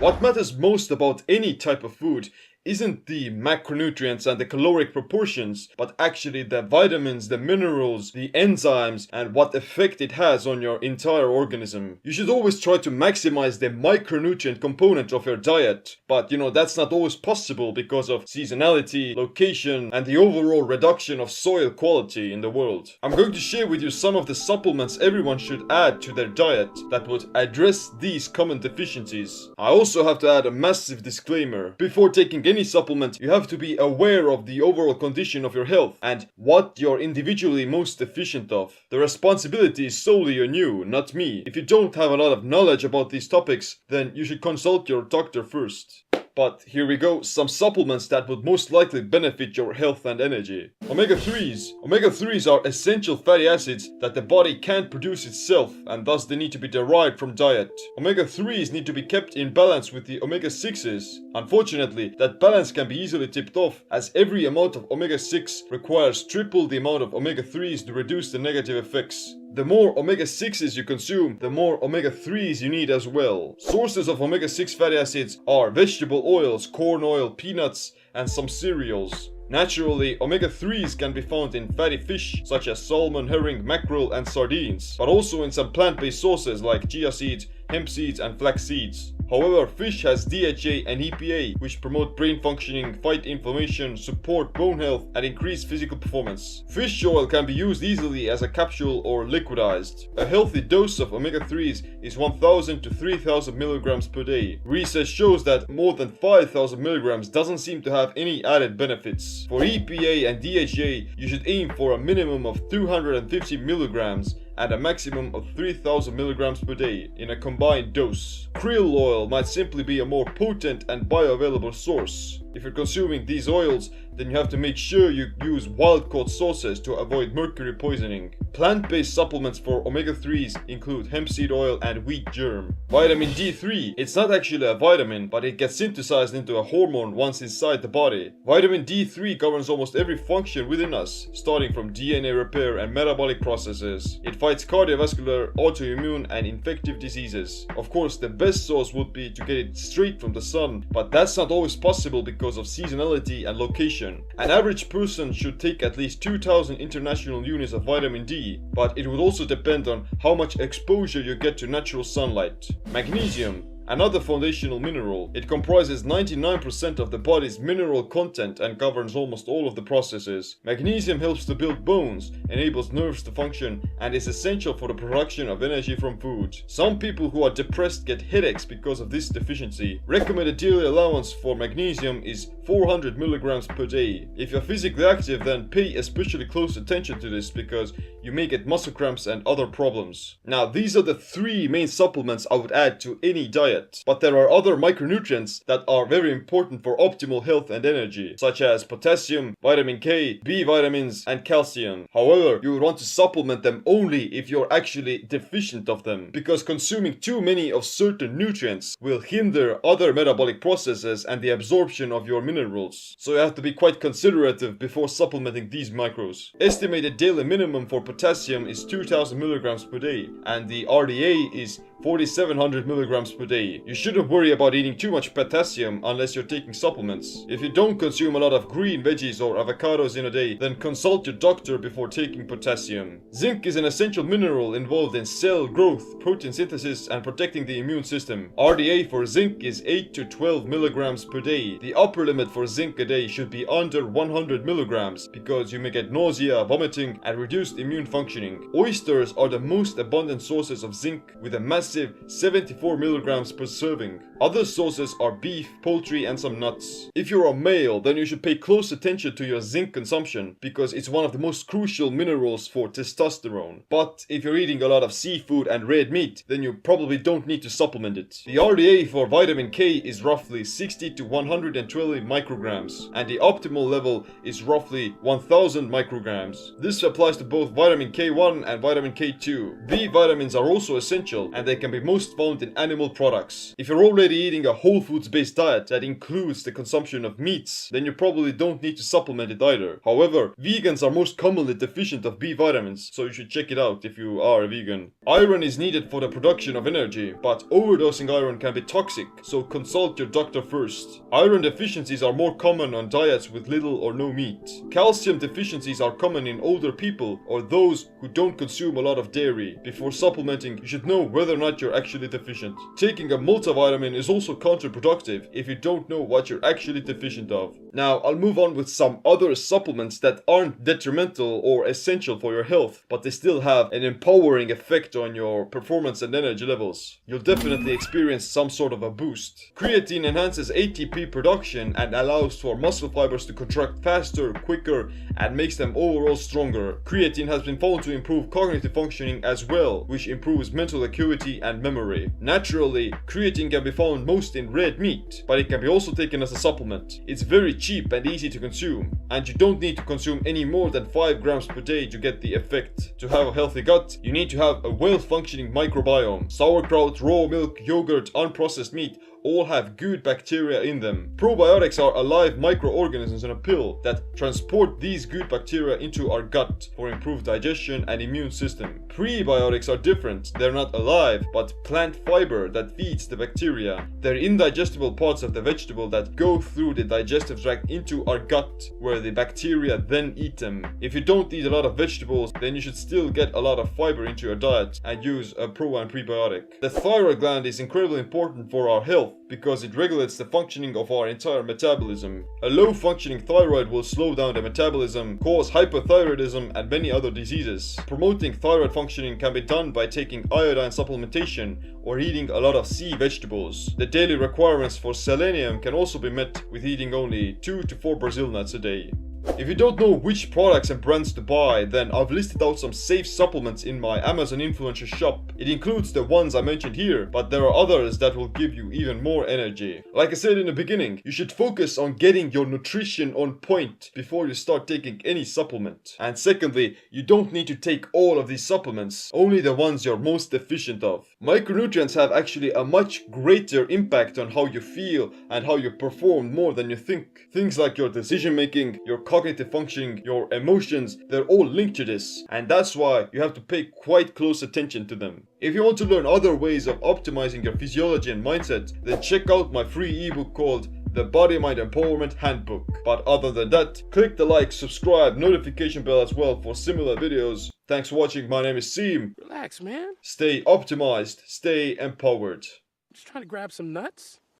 What matters most about any type of food isn't the macronutrients and the caloric proportions, but actually the vitamins, the minerals, the enzymes, and what effect it has on your entire organism. You should always try to maximize the micronutrient component of your diet, but that's not always possible because of seasonality, location, and the overall reduction of soil quality in the world. I'm going to share with you some of the supplements everyone should add to their diet that would address these common deficiencies. I also have to add a massive disclaimer. Before taking any supplement, you have to be aware of the overall condition of your health and what you're individually most deficient of. The responsibility is solely on you, not me. If you don't have a lot of knowledge about these topics, then you should consult your doctor first. But here we go, some supplements that would most likely benefit your health and energy. Omega-3s. Omega-3s are essential fatty acids that the body can't produce itself, and thus they need to be derived from diet. Omega-3s need to be kept in balance with the omega-6s. Unfortunately, that balance can be easily tipped off, as every amount of omega-6 requires triple the amount of omega-3s to reduce the negative effects. The more omega-6s you consume, the more omega-3s you need as well. Sources of omega-6 fatty acids are vegetable oils, corn oil, peanuts, and some cereals. Naturally, omega-3s can be found in fatty fish such as salmon, herring, mackerel, and sardines, but also in some plant-based sources like chia seeds, hemp seeds, and flax seeds. However, fish has DHA and EPA, which promote brain functioning, fight inflammation, support bone health, and increase physical performance. Fish oil can be used easily as a capsule or liquidized. A healthy dose of omega-3s is 1000 to 3000 milligrams per day. Research shows that more than 5000 milligrams doesn't seem to have any added benefits. For EPA and DHA, you should aim for a minimum of 250 milligrams and a maximum of 3000 milligrams per day in a combined dose. Krill oil might simply be a more potent and bioavailable source. If you're consuming these oils, then you have to make sure you use wild-caught sources to avoid mercury poisoning. Plant-based supplements for omega-3s include hemp seed oil and wheat germ. Vitamin D3, it's not actually a vitamin, but it gets synthesized into a hormone once inside the body. Vitamin D3 governs almost every function within us, starting from DNA repair and metabolic processes. It fights cardiovascular, autoimmune, and infective diseases. Of course, the best source would be to get it straight from the sun, but that's not always possible because of seasonality and location. An average person should take at least 2000 international units of vitamin D, but it would also depend on how much exposure you get to natural sunlight. Magnesium. Another foundational mineral. It comprises 99% of the body's mineral content and governs almost all of the processes. Magnesium helps to build bones, enables nerves to function, and is essential for the production of energy from food. Some people who are depressed get headaches because of this deficiency. Recommended daily allowance for magnesium is 400 milligrams per day. If you're physically active, then pay especially close attention to this because you may get muscle cramps and other problems. Now, these are the 3 main supplements I would add to any diet. But there are other micronutrients that are very important for optimal health and energy, such as potassium, vitamin K, B vitamins, and calcium. However, you would want to supplement them only if you're actually deficient of them, because consuming too many of certain nutrients will hinder other metabolic processes and the absorption of your minerals. So you have to be quite considerative before supplementing these macros. Estimated daily minimum for potassium is 2000 milligrams per day, and the RDA is 4700 milligrams per day. You shouldn't worry about eating too much potassium unless you're taking supplements. If you don't consume a lot of green veggies or avocados in a day, then consult your doctor before taking potassium. Zinc is an essential mineral involved in cell growth, protein synthesis, and protecting the immune system. RDA for zinc is 8 to 12 milligrams per day. The upper limit for zinc a day should be under 100 milligrams because you may get nausea, vomiting, and reduced immune functioning. Oysters are the most abundant sources of zinc with a massive 74 milligrams per serving. Other sources are beef, poultry, and some nuts. If you're a male, then you should pay close attention to your zinc consumption because it's one of the most crucial minerals for testosterone. But if you're eating a lot of seafood and red meat, then you probably don't need to supplement it. The RDA for vitamin K is roughly 60 to 120 micrograms, and the optimal level is roughly 1000 micrograms. This applies to both vitamin K1 and vitamin K2. B vitamins are also essential, and they can be most found in animal products. products. If you're already eating a whole foods based diet that includes the consumption of meats, then you probably don't need to supplement it either. However, vegans are most commonly deficient of B vitamins, so you should check it out if you are a vegan. Iron is needed for the production of energy, but overdosing iron can be toxic, so consult your doctor first. Iron deficiencies are more common on diets with little or no meat. Calcium deficiencies are common in older people or those who don't consume a lot of dairy. Before supplementing, you should know whether or not you're actually deficient. Taking a multivitamin is also counterproductive if you don't know what you're actually deficient of. Now, I'll move on with some other supplements that aren't detrimental or essential for your health, but they still have an empowering effect on your performance and energy levels. You'll definitely experience some sort of a boost. Creatine enhances ATP production and allows for muscle fibers to contract faster, quicker, and makes them overall stronger. Creatine has been found to improve cognitive functioning as well, which improves mental acuity and memory. Naturally, creatine can be found most in red meat, but it can be also taken as a supplement. It's very cheap and easy to consume, and you don't need to consume any more than 5 grams per day to get the effect. To have a healthy gut, you need to have a well-functioning microbiome. Sauerkraut, raw milk, yogurt, unprocessed meat all have good bacteria in them. Probiotics are alive microorganisms in a pill that transport these good bacteria into our gut for improved digestion and immune system. Prebiotics are different. They're not alive, but plant fiber that feeds the bacteria. They're indigestible parts of the vegetable that go through the digestive tract into our gut, where the bacteria then eat them. If you don't eat a lot of vegetables, then you should still get a lot of fiber into your diet and use a pro and prebiotic. The thyroid gland is incredibly important for our health because it regulates the functioning of our entire metabolism. A low functioning thyroid will slow down the metabolism, cause hypothyroidism and many other diseases. Promoting thyroid functioning can be done by taking iodine supplementation or eating a lot of sea vegetables. The daily requirements for selenium can also be met with eating only 2 to 4 Brazil nuts a day. If you don't know which products and brands to buy, then I've listed out some safe supplements in my Amazon influencer shop. It includes the ones I mentioned here, but there are others that will give you even more energy. Like I said in the beginning, you should focus on getting your nutrition on point before you start taking any supplement. And secondly, you don't need to take all of these supplements, only the ones you're most deficient of. Micronutrients have actually a much greater impact on how you feel and how you perform more than you think. Things like your decision making, your cognitive functioning, your emotions, they're all linked to this, and that's why you have to pay quite close attention to them. If you want to learn other ways of optimizing your physiology and mindset, then check out my free ebook called The Body Mind Empowerment Handbook. But other than that, click the like, subscribe, notification bell as well for similar videos. Thanks for watching. My name is Seem. Relax, man. Stay optimized, stay empowered. Just trying to grab some nuts.